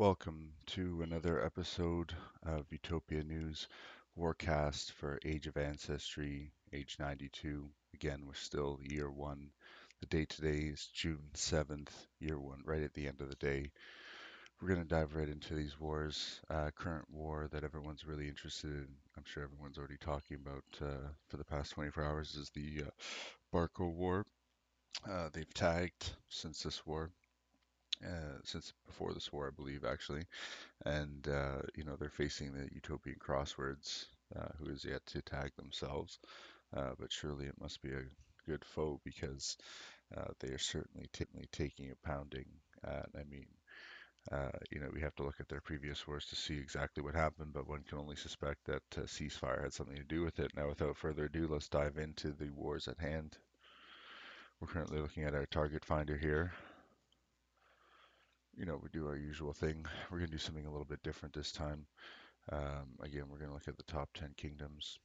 Welcome to another episode of Utopia News Warcast for Age of Ancestry, age 92. Again, we're still year one. The date today is June 7th, year one, right at the end of the day. We're going to dive right into these wars. Current war that everyone's really interested in, I'm sure everyone's already talking about for the past 24 hours, is the Barco War. They've tagged since this war, since before this war, I believe, actually. And they're facing the Utopian Crosswords, who is yet to tag themselves. But surely it must be a good foe because they are certainly taking a pounding. I mean, we have to look at their previous wars to see exactly what happened, but one can only suspect that ceasefire had something to do with it. Now, without further ado, let's dive into the wars at hand. We're currently looking at our target finder here. We do our usual thing. We're going to do something a little bit different this time. Again, we're going to look at the top 10 kingdoms.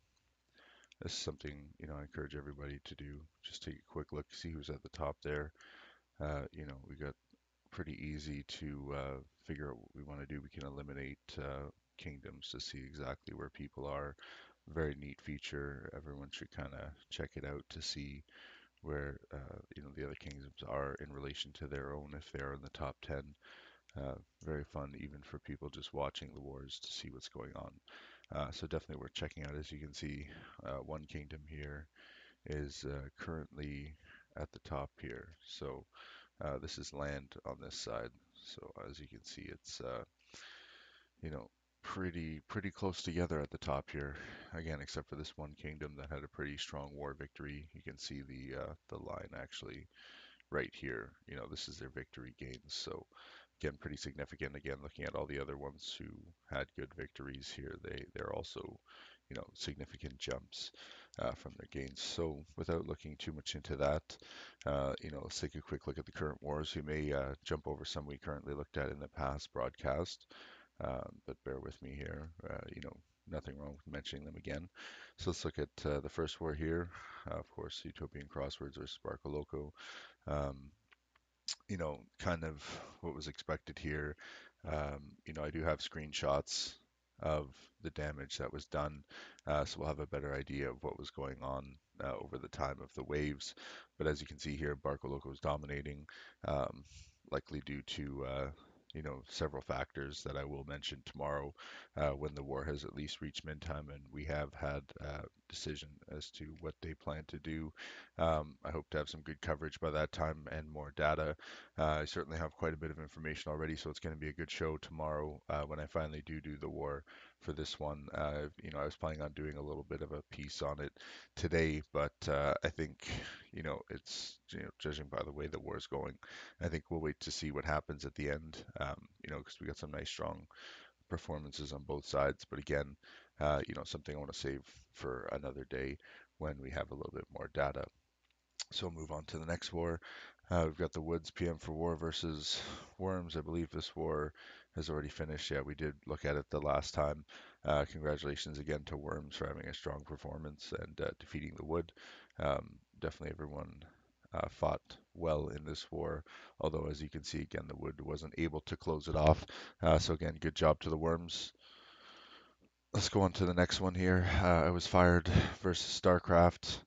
This is something, I encourage everybody to do. Just take a quick look, see who's at the top there. We got pretty easy to figure out what we want to do. We can eliminate kingdoms to see exactly where people are. Very neat feature. Everyone should kind of check it out to see where, the other kingdoms are in relation to their own if they're in the top 10. Very fun even for people just watching the wars to see what's going on. So definitely worth checking out. As you can see, one kingdom here is currently at the top here. So this is land on this side. So as you can see, it's you know pretty close together at the top here. Again, except for this one kingdom that had a pretty strong war victory. You can see the line actually right here. This is their victory gains. So again, pretty significant. Again, looking at all the other ones who had good victories here, they're also, significant jumps from their gains. So without looking too much into that, let's take a quick look at the current wars. We may jump over some we currently looked at in the past broadcast, but bear with me here. Nothing wrong with mentioning them again. So let's look at the first war here. Of course, Utopian Crosswords or Sparkle Loco. Um, kind of what was expected here. I do have screenshots of the damage that was done, so we'll have a better idea of what was going on over the time of the waves. But as you can see here, Barco Loco is dominating, um, likely due to several factors that I will mention tomorrow when the war has at least reached min time and we have had decision as to what they plan to do. I hope to have some good coverage by that time and more data. I certainly have quite a bit of information already, so it's going to be a good show tomorrow when I finally do the war for this one. I was planning on doing a little bit of a piece on it today, but I think, judging by the way the war is going, I think we'll wait to see what happens at the end, because we got some nice strong performances on both sides. But again, something I want to save for another day when we have a little bit more data. So we'll move on to the next war. We've got the Woods PM for War versus Worms. I believe this war has already finished. Yeah, we did look at it the last time. Congratulations again to Worms for having a strong performance and defeating the Wood. Definitely everyone fought well in this war, although as you can see again, the Wood wasn't able to close it off. So again, good job to the Worms. Let's go on to the next one here. I was fired versus StarCraft.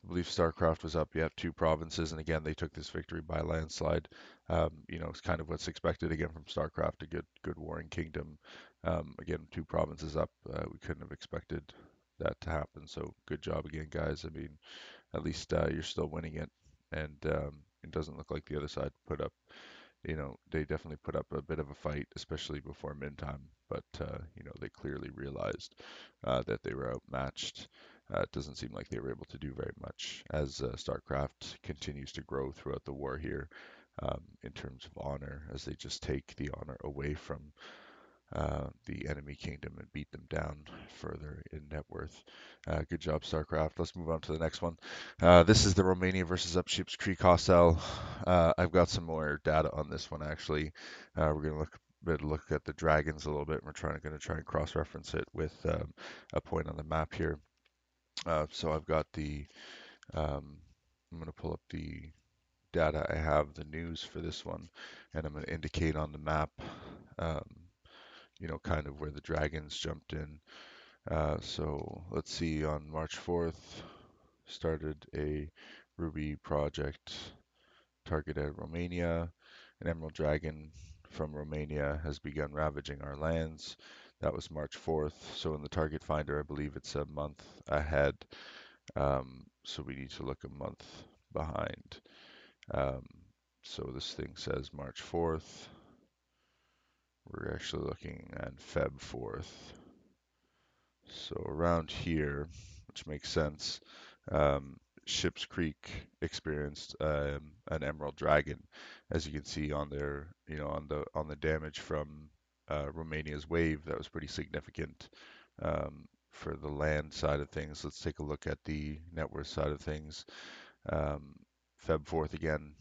I believe StarCraft was up. You have two provinces, and again, they took this victory by landslide. It's kind of what's expected again from StarCraft, a good warring kingdom. Again, two provinces up. We couldn't have expected that to happen. So good job again, guys. I mean, at least you're still winning it, and it doesn't look like the other side put up. They definitely put up a bit of a fight, especially before min time, but they clearly realized that they were outmatched. It doesn't seem like they were able to do very much as StarCraft continues to grow throughout the war here in terms of honor, as they just take the honor away from the enemy kingdom and beat them down further in net worth. Good job, StarCraft. Let's move on to the next one. This is the Romania versus Upships Creek Hostile. I've got some more data on this one actually. We're going to look at the dragons a little bit. Going to try and cross-reference it with a point on the map here. So I've got the. I'm going to pull up the data I have, the news for this one, and I'm going to indicate on the map, um, kind of where the dragons jumped in. So let's see, on March 4th, started a Ruby project targeted Romania. An emerald dragon from Romania has begun ravaging our lands. That was March 4th. So in the target finder, I believe it's a month ahead. So we need to look a month behind. Um, so this thing says March 4th. We're actually looking at Feb 4th. So around here, which makes sense, um, Ships Creek experienced an emerald dragon, as you can see on their, on the damage from Romania's wave. That was pretty significant for the land side of things. Let's take a look at the net worth side of things. Um, Feb 4th again,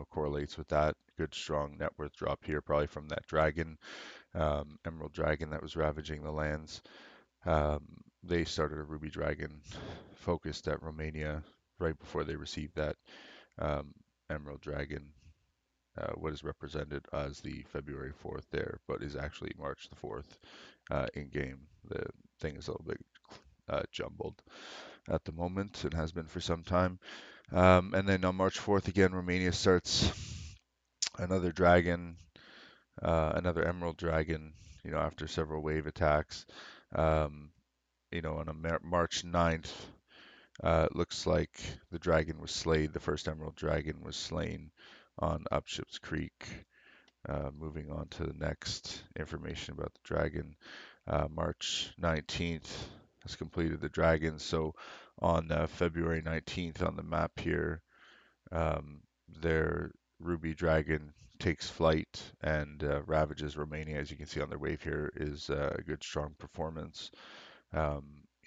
correlates with that. Good strong net worth drop here, probably from that dragon, emerald dragon that was ravaging the lands. They started a Ruby Dragon focused at Romania right before they received that um, Emerald Dragon, what is represented as the February 4th there, but is actually March the 4th in game. The thing is a little bit jumbled at the moment and has been for some time. And then on March 4th again, Romania starts another dragon, another Emerald Dragon, after several wave attacks. Um, on a March 9th, it looks like the dragon was slayed. The first emerald dragon was slain on Upships Creek. Moving on to the next information about the dragon. March 19th has completed the dragon. So on February 19th on the map here, um, their ruby dragon takes flight and ravages Romania. As you can see on their wave here is a good strong performance um,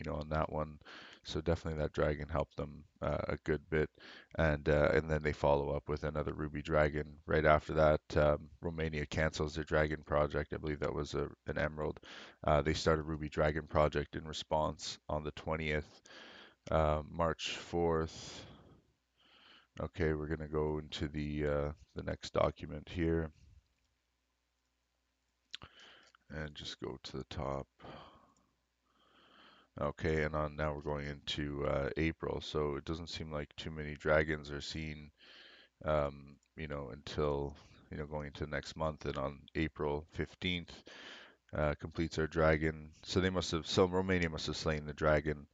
on that one. So definitely that dragon helped them a good bit, and then they follow up with another ruby dragon right after that. Romania cancels their dragon project. I believe that was an emerald. They start a ruby dragon project in response on the 20th, March 4th. Okay, we're gonna go into the next document here and just go to the top. Okay, and on now we're going into April, so it doesn't seem like too many dragons are seen, until, going into next month. And on April 15th, completes our dragon. So Romania must have slain the dragon,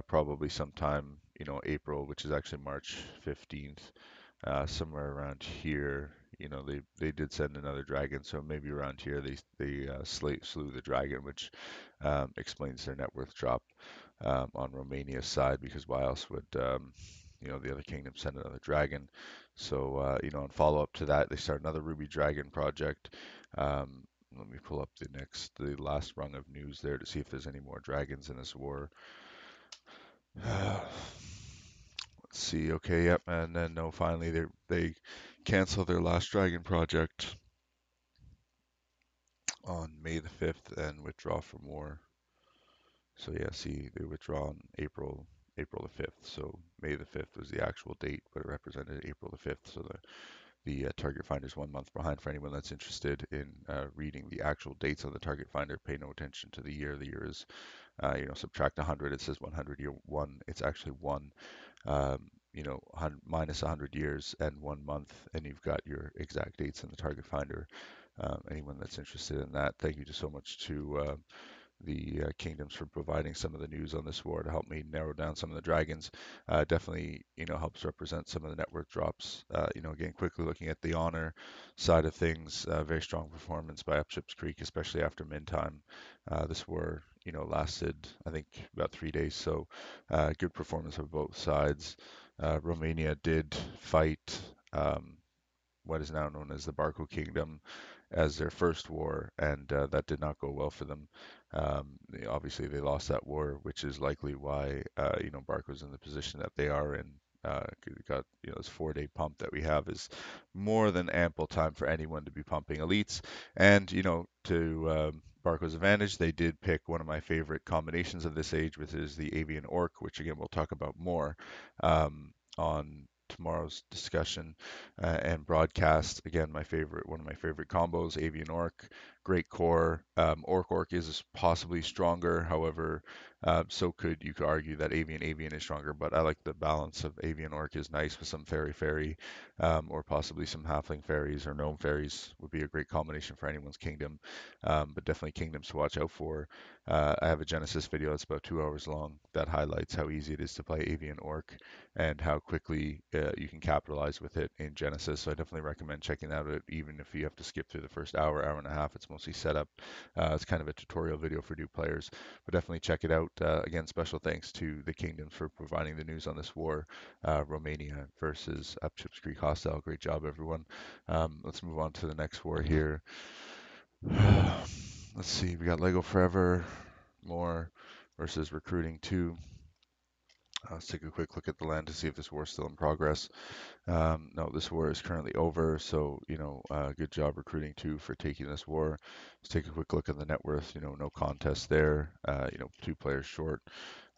probably sometime, April, which is actually March 15th, somewhere around here. They did send another dragon, so maybe around here they slew the dragon, which explains their net worth drop on Romania's side, because why else would the other kingdom send another dragon? So in follow up to that, they start another Ruby Dragon project. Let me pull up the last rung of news there to see if there's any more dragons in this war. Let's see. Okay, yep, and then no, finally they cancel their last dragon project on May the 5th and withdraw from war. So yeah, see, they withdraw on April the 5th. So May the 5th was the actual date, but it represented April the 5th. So the target finder is 1 month behind for anyone that's interested in reading the actual dates on the target finder. Pay no attention to the year. The year is, subtract 100. It says 100 year one. It's actually one. Minus 100 years and 1 month, and you've got your exact dates in the target finder. Anyone that's interested in that, thank you so much to the kingdoms for providing some of the news on this war to help me narrow down some of the dragons. Definitely, helps represent some of the net worth drops. Again, quickly looking at the honor side of things, very strong performance by Upships Creek, especially after min time. This war, lasted, I think, about 3 days. So good performance of both sides. Romania did fight what is now known as the Barco Kingdom as their first war, and that did not go well for them. Obviously, they lost that war, which is likely why Barco's in the position that they are in. Got this 4-day pump that we have is more than ample time for anyone to be pumping elites, and to Barco's advantage, they did pick one of my favorite combinations of this age, which is the Avian Orc, which again we'll talk about more on tomorrow's discussion and broadcast. Again, one of my favorite combos, Avian Orc, great core. Orc is possibly stronger. However, you could argue that Avian is stronger, but I like the balance of Avian Orc is nice with some Fairy, or possibly some Halfling fairies or Gnome fairies would be a great combination for anyone's kingdom. But definitely kingdoms to watch out for. I have a Genesis video that's about 2 hours long that highlights how easy it is to play Avian Orc and how quickly you can capitalize with it in Genesis. So I definitely recommend checking that out, even if you have to skip through the first hour and a half. It's mostly setup. It's kind of a tutorial video for new players, but definitely check it out. Again, special thanks to the Kingdoms for providing the news on this war, Romania versus Upchips Creek Hostile. Great job, everyone. Let's move on to the next war here. Let's see, we got Lego Forever, more versus Recruiting 2. Let's take a quick look at the land to see if this war is still in progress. No, this war is currently over, so, good job Recruiting 2 for taking this war. Let's take a quick look at the net worth, no contest there, 2 players short,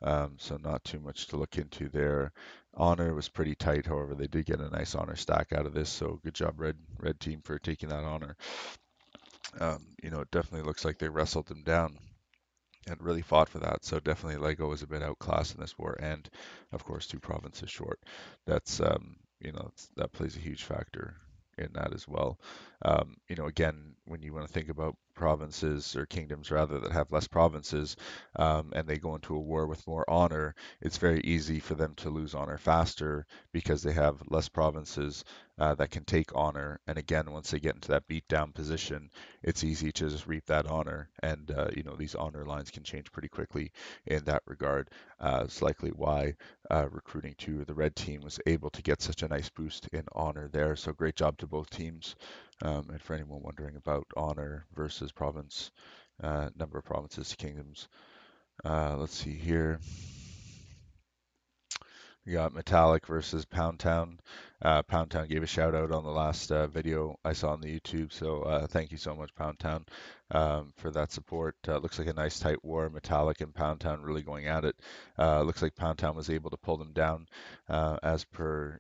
so not too much to look into there. Honor was pretty tight, however, they did get a nice honor stack out of this, so good job red team for taking that honor. It definitely looks like they wrestled them down and really fought for that. So definitely Lego was a bit outclassed in this war, and of course 2 provinces short. That's that plays a huge factor in that as well. Again, when you want to think about provinces or kingdoms rather that have less provinces, and they go into a war with more honor, it's very easy for them to lose honor faster because they have less provinces that can take honor. And again, once they get into that beat down position, it's easy to just reap that honor. And, these honor lines can change pretty quickly in that regard. It's likely why Recruiting 2, the red team, was able to get such a nice boost in honor there. So great job to both teams. And for anyone wondering about honor versus province, number of provinces to kingdoms, let's see here. We got Metallic versus Pound Town. Pound Town gave a shout out on the last video I saw on the YouTube, so thank you so much, Pound Town, for that support. Looks like a nice tight war. Metallic and Pound Town really going at it. Looks like Pound Town was able to pull them down, as per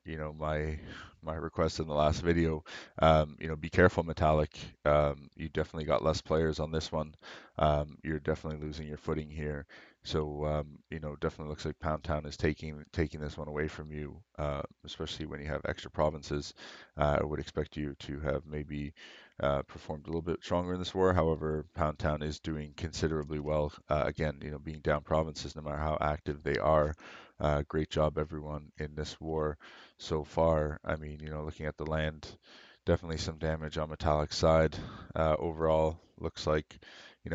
my request in the last video. Be careful, Metallic. You definitely got less players on this one. You're definitely losing your footing here. So definitely looks like Pound Town is taking this one away from you, especially when you have extra provinces. I would expect you to have maybe performed a little bit stronger in this war. However, Pound Town is doing considerably well. Again, being down provinces, no matter how active they are. Great job, everyone, in this war so far. I mean, looking at the land, definitely some damage on Metallic's side. Overall, looks like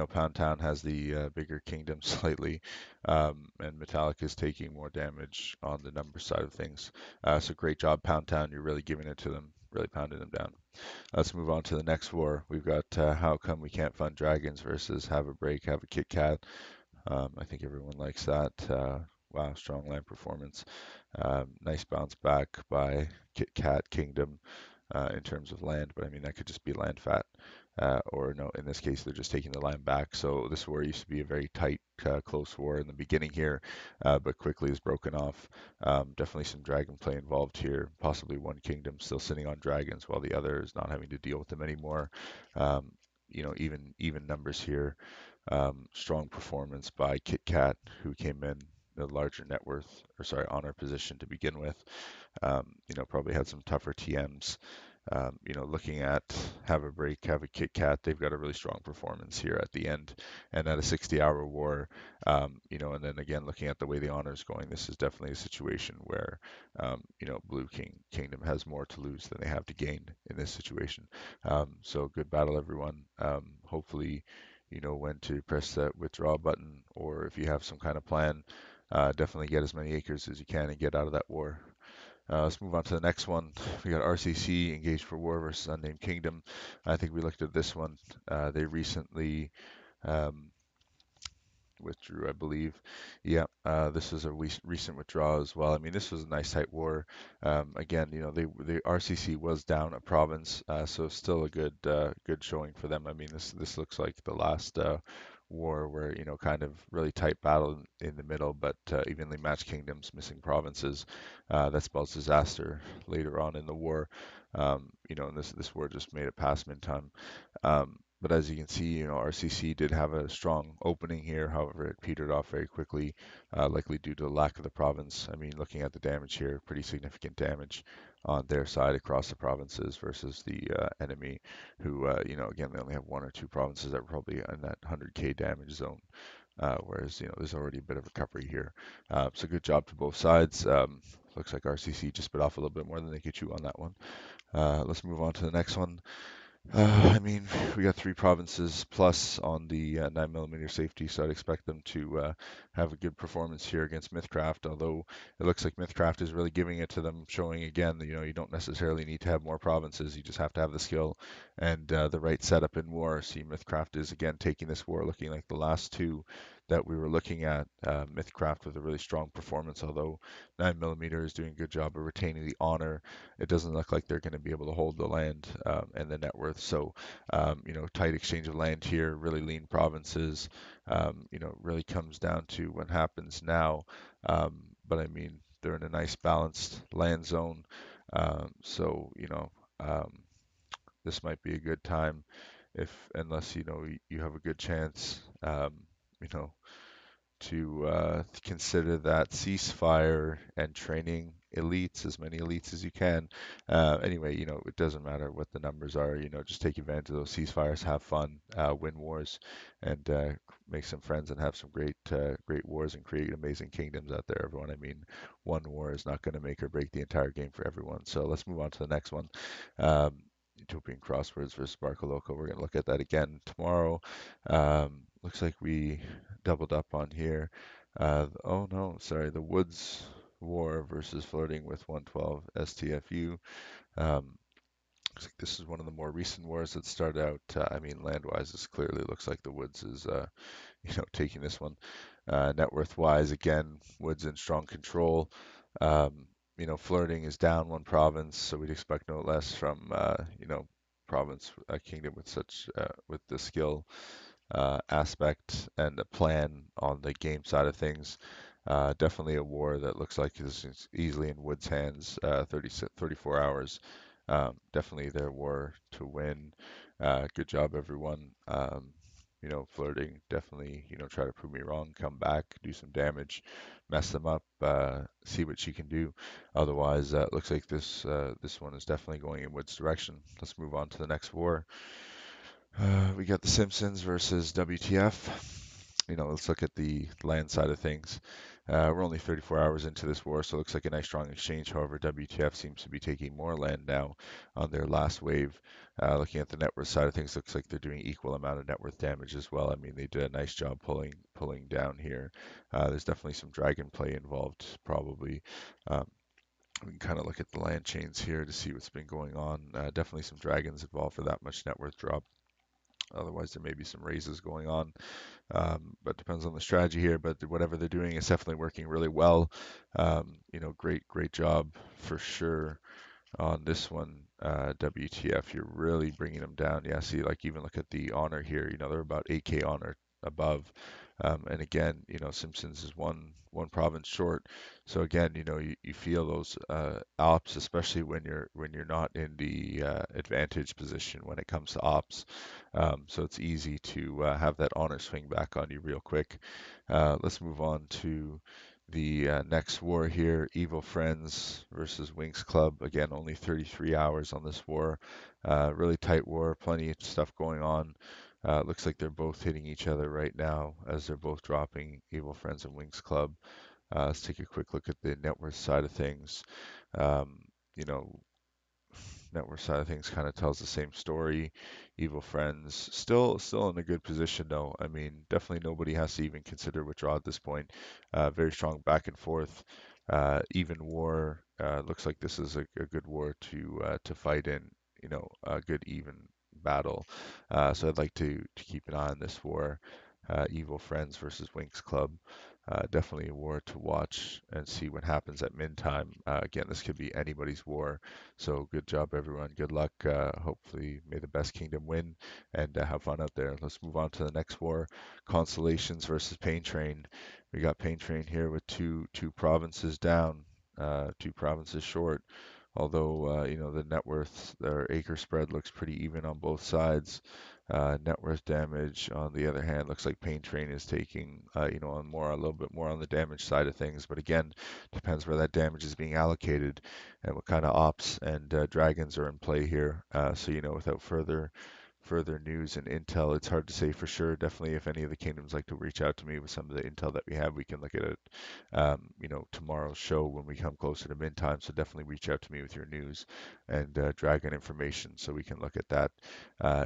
Pound Town has the bigger kingdom slightly, and Metallic is taking more damage on the number side of things. So great job, Pound Town. You're really giving it to them, really pounding them down. Let's move on to the next war. We've got How Come We Can't Fund Dragons versus Have a Break, Have a Kit Kat. I think everyone likes that. Wow, strong land performance. Nice bounce back by Kit Kat Kingdom in terms of land, but I mean, that could just be land fat. Or no, in this case, they're just taking the line back. So this war used to be a very tight, close war in the beginning here, but quickly is broken off. Definitely some dragon play involved here. Possibly one kingdom still sitting on dragons while the other is not having to deal with them anymore. Even numbers here. Strong performance by Kit Kat, who came in the larger net worth, or sorry, honor position to begin with. Probably had some tougher TMs. Looking at Have a Break, Have a Kit Kat, they've got a really strong performance here at the end. And at a 60-hour war, and then again, looking at the way the honor is going, this is definitely a situation where, Blue Kingdom has more to lose than they have to gain in this situation. So good battle, everyone. Hopefully, you know when to press that withdraw button, or if you have some kind of plan, definitely get as many acres as you can and get out of that war. Let's move on to the next one. We got RCC, Engaged for War versus Unnamed Kingdom. I think we looked at this one. They recently um, withdrew, I believe. Yeah, this was a recent withdrawal as well. I mean, this was a nice tight war. Again, the RCC was down a province, so still a good showing for them. I mean, this looks like the last war where, kind of really tight battle in the middle, but evenly matched kingdoms, missing provinces. That spells disaster later on in the war. And this war just made it past mid time. But as you can see, RCC did have a strong opening here. However, it petered off very quickly, likely due to the lack of the province. I mean, looking at the damage here, pretty significant damage on their side across the provinces versus the enemy, who, again, they only have one or two provinces that are probably in that 100k damage zone. Whereas, there's already a bit of recovery here. So good job to both sides. Looks like RCC just bit off a little bit more than they could chew on that one. Let's move on to the next one. I mean, we got three provinces plus on the 9mm safety, so I'd expect them to have a good performance here against Mythcraft, although it looks like Mythcraft is really giving it to them, showing again that, you don't necessarily need to have more provinces, you just have to have the skill and the right setup in war. See, Mythcraft is again taking this war looking like the last two that we were looking at. Mythcraft with a really strong performance, although 9mm is doing a good job of retaining the honor. It doesn't look like they're going to be able to hold the land and the net worth. So, tight exchange of land here, really lean provinces. Really comes down to what happens now. But I mean, they're in a nice balanced land zone. So, this might be a good time unless, you have a good chance, you know, to consider that ceasefire and training elites, as many elites as you can. Anyway, it doesn't matter what the numbers are. Just take advantage of those ceasefires, have fun, win wars, and make some friends and have some great wars and create amazing kingdoms out there, everyone. I mean, one war is not going to make or break the entire game for everyone. So let's move on to the next one. Utopian Crosswords versus Barcaloco. We're going to look at that again tomorrow. Looks like we doubled up on here. Oh no, sorry, the Woods War versus Flirting with 112 STFU. Um, Looks like this is one of the more recent wars that started out. I mean, land-wise, this clearly looks like the Woods is, taking this one. Net worth-wise, again, Woods in strong control. Um, Flirting is down one province, so we'd expect no less from, province, a kingdom with such, with the skill aspect and a plan on the game side of things. Definitely a war that looks like is easily in Wood's hands, 34 hours. Definitely their war to win. Good job, everyone. Flirting, definitely, try to prove me wrong, come back, do some damage, mess them up, see what she can do. Otherwise, looks like this one is definitely going in Wood's direction. Let's move on to the next war. We got the Simpsons versus WTF. Let's look at the land side of things. We're only 34 hours into this war, so it looks like a nice strong exchange. However, WTF seems to be taking more land now on their last wave. Looking at the net worth side of things, looks like they're doing equal amount of net worth damage as well. I mean, they did a nice job pulling down here. There's definitely some dragon play involved, probably. Um, we can kind of look at the land chains here to see what's been going on. Definitely some dragons involved for that much net worth drop. Otherwise, there may be some raises going on, but depends on the strategy here. But whatever they're doing is definitely working really well. Great job for sure on this one. WTF, you're really bringing them down. Yeah, see, like even look at the honor here. They're about 8K honor above. And again, Simpsons is one province short. So again, you feel those ops, especially when you're not in the advantage position when it comes to ops. So it's easy to have that honor swing back on you real quick. Let's move on to the next war here, Evil Friends versus Winx Club. Again, only 33 hours on this war. Really tight war, plenty of stuff going on. Looks like they're both hitting each other right now as they're both dropping Evil Friends and Winx Club. Let's take a quick look at the net worth side of things. Um, you know, Network side of things kind of tells the same story. Evil Friends still in a good position though. I mean, definitely nobody has to even consider withdrawal at this point. Very strong back and forth, even war. Looks like this is a good war to fight in. A good even battle. So I'd like to keep an eye on this war. Evil Friends versus Winx Club. definitely a war to watch and see what happens at min time. Again, this could be anybody's war. So good job, everyone. Good luck. Hopefully, may the best kingdom win and have fun out there. Let's move on to the next war. Constellations versus Pain Train. We got Pain Train here with two provinces down, two provinces short. Although the net worth, their acre spread looks pretty even on both sides. Net worth damage, on the other hand, looks like Pain Train is taking, on more a little bit more on the damage side of things. But again, depends where that damage is being allocated and what kind of ops and dragons are in play here. So without further news and intel, it's hard to say for sure. Definitely, if any of the kingdoms like to reach out to me with some of the intel that we have, we can look at it, tomorrow's show when we come closer to min time. So definitely reach out to me with your news and dragon information so we can look at that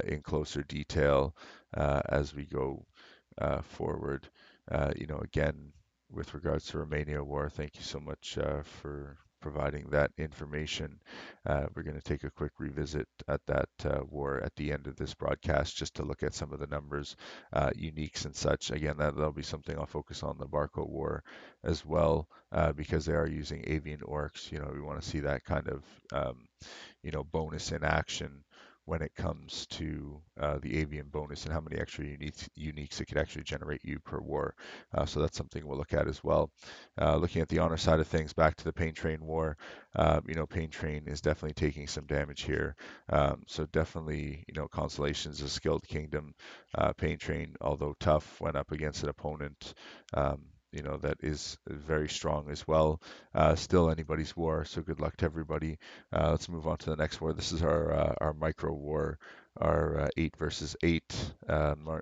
in closer detail as we go forward. Again, with regards to Romania war, thank you so much for providing that information. We're going to take a quick revisit at that war at the end of this broadcast just to look at some of the numbers, uniques and such. Again, that'll be something I'll focus on the Barco war as well because they are using avian orcs. We want to see that kind of bonus in action when it comes to the avian bonus and how many extra uniques it could actually generate you per war. So that's something we'll look at as well. Looking at the honor side of things, back to the Pain Train war, Pain Train is definitely taking some damage here. So definitely, Constellation's a skilled kingdom. Pain Train, although tough, went up against an opponent. That is very strong as well. Still anybody's war, so good luck to everybody. Let's move on to the next war. This is our micro war, our 8 versus 8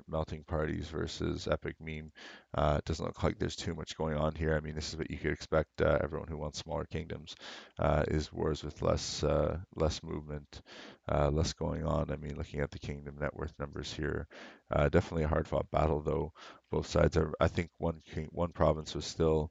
melting parties versus epic meme. It doesn't look like there's too much going on here. I mean, this is what you could expect. Everyone who wants smaller kingdoms is wars with less movement, less going on. I mean, looking at the kingdom net worth numbers here, definitely a hard fought battle though. Both sides are. I think one province was still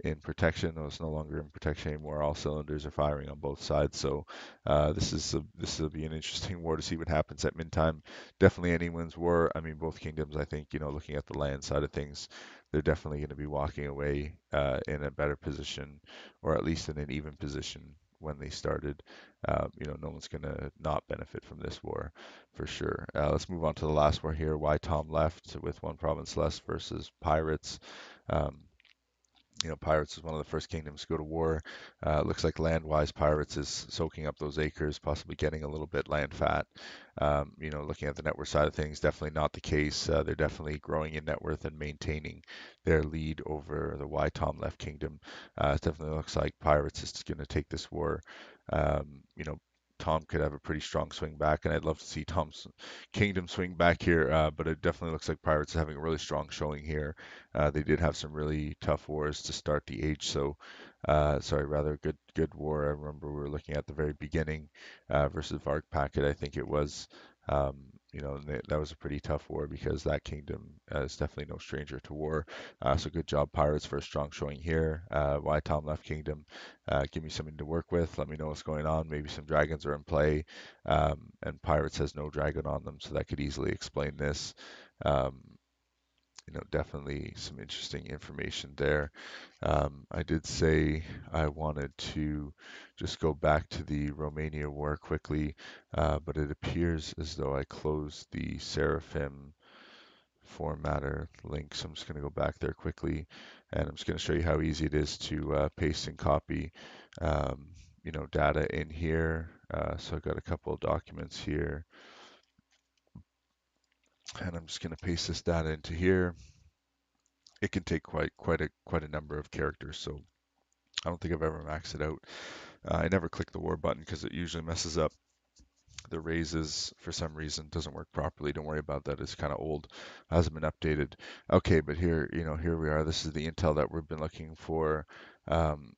in protection. No, it's no longer in protection anymore. All cylinders are firing on both sides. So this will be an interesting war to see what happens at min time. Definitely anyone's war. I mean, both kingdoms. I think looking at the land side of things, they're definitely going to be walking away in a better position, or at least in an even position when they started. No one's going to not benefit from this war for sure. Let's move on to the last war here. Why Tom left with one province less versus pirates. Um, Pirates is one of the first kingdoms to go to war. Looks like land-wise, Pirates is soaking up those acres, possibly getting a little bit land fat. Looking at the net worth side of things, definitely not the case. They're definitely growing in net worth and maintaining their lead over the Y Tom left kingdom. It definitely looks like Pirates is going to take this war. Um, you know, Tom could have a pretty strong swing back, and I'd love to see Tom's kingdom swing back here. But it definitely looks like Pirates is having a really strong showing here. They did have some really tough wars to start the age, so sorry, rather good war. I remember we were looking at the very beginning versus Varg Packet, I think it was. Um, that was a pretty tough war because that kingdom is definitely no stranger to war. So good job, Pirates, for a strong showing here. Why Tom left Kingdom? Give me something to work with. Let me know what's going on. Maybe some dragons are in play, and Pirates has no dragon on them, so that could easily explain this. Um, Definitely some interesting information there. I did say I wanted to just go back to the Romania war quickly, but it appears as though I closed the Seraphim formatter link. So I'm just going to go back there quickly, and I'm just going to show you how easy it is to paste and copy, data in here. So I've got a couple of documents here, and I'm just going to paste this data into here. It can take quite a number of characters, so I don't think I've ever maxed it out. I never click the war button because it usually messes up the raises for some reason. Doesn't work properly. Don't worry about that. It's kind of old, hasn't been updated. Okay, but here we are. This is the intel that we've been looking for. Again,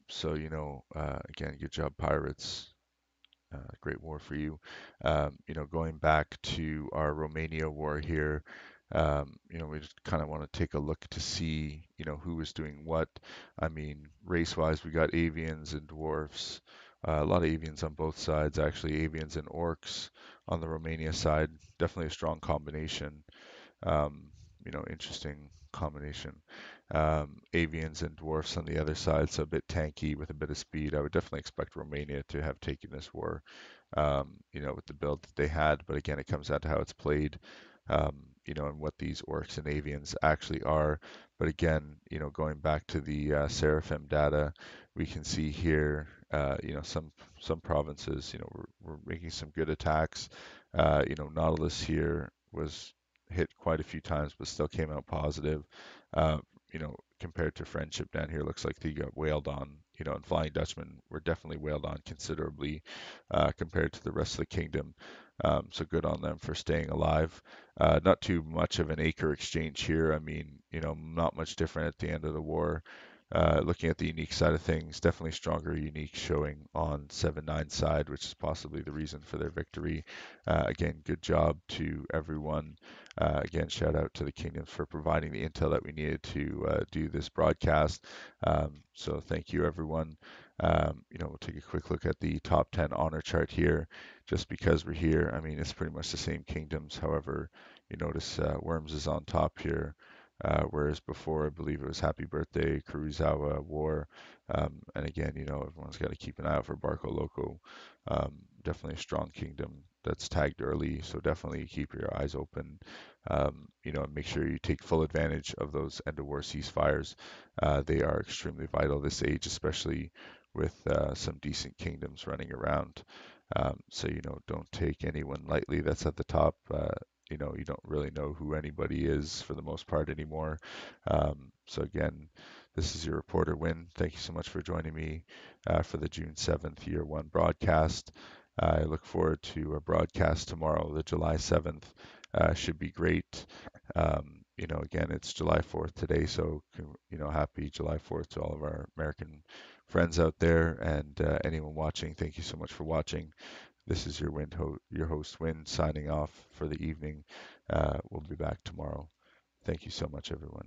good job, Pirates. Great war for you. Going back to our Romania war here, we just kind of want to take a look to see, who was doing what. I mean, race-wise, we got avians and dwarfs. A lot of avians on both sides, actually, avians and orcs on the Romania side. Definitely a strong combination. Interesting combination. Avians and dwarfs on the other side, so a bit tanky with a bit of speed. I would definitely expect Romania to have taken this war, with the build that they had. But again, it comes down to how it's played, and what these orcs and avians actually are. But again, going back to the Seraphim data, we can see here, some provinces, we're making some good attacks. Nautilus here was hit quite a few times, but still came out positive. Compared to Friendship down here, looks like they got wailed on. And Flying Dutchman were definitely wailed on considerably compared to the rest of the kingdom. So good on them for staying alive. Not too much of an acre exchange here. I mean, not much different at the end of the war. Looking at the unique side of things, definitely stronger unique showing on 7-9 side, which is possibly the reason for their victory. Again, good job to everyone. Again, shout out to the kingdoms for providing the intel that we needed to do this broadcast. So thank you, everyone. We'll take a quick look at the top 10 honor chart here, just because we're here. I mean, it's pretty much the same kingdoms. However, you notice Worms is on top here. Whereas before, I believe it was Happy Birthday, Kurosawa, War, and again, everyone's got to keep an eye out for Barco Loco. Definitely a strong kingdom that's tagged early, so definitely keep your eyes open. And make sure you take full advantage of those end of war ceasefires. They are extremely vital this age, especially with some decent kingdoms running around. So don't take anyone lightly that's at the top. You don't really know who anybody is for the most part anymore. So again, this is your reporter Win. Thank you so much for joining me for the June 7th Year 1 broadcast. I look forward to a broadcast tomorrow, the July 7th. Should be great. Again, it's July 4th today, so happy July 4th to all of our American friends out there, and anyone watching. Thank you so much for watching. This is your host Win signing off for the evening. We'll be back tomorrow. Thank you so much, everyone.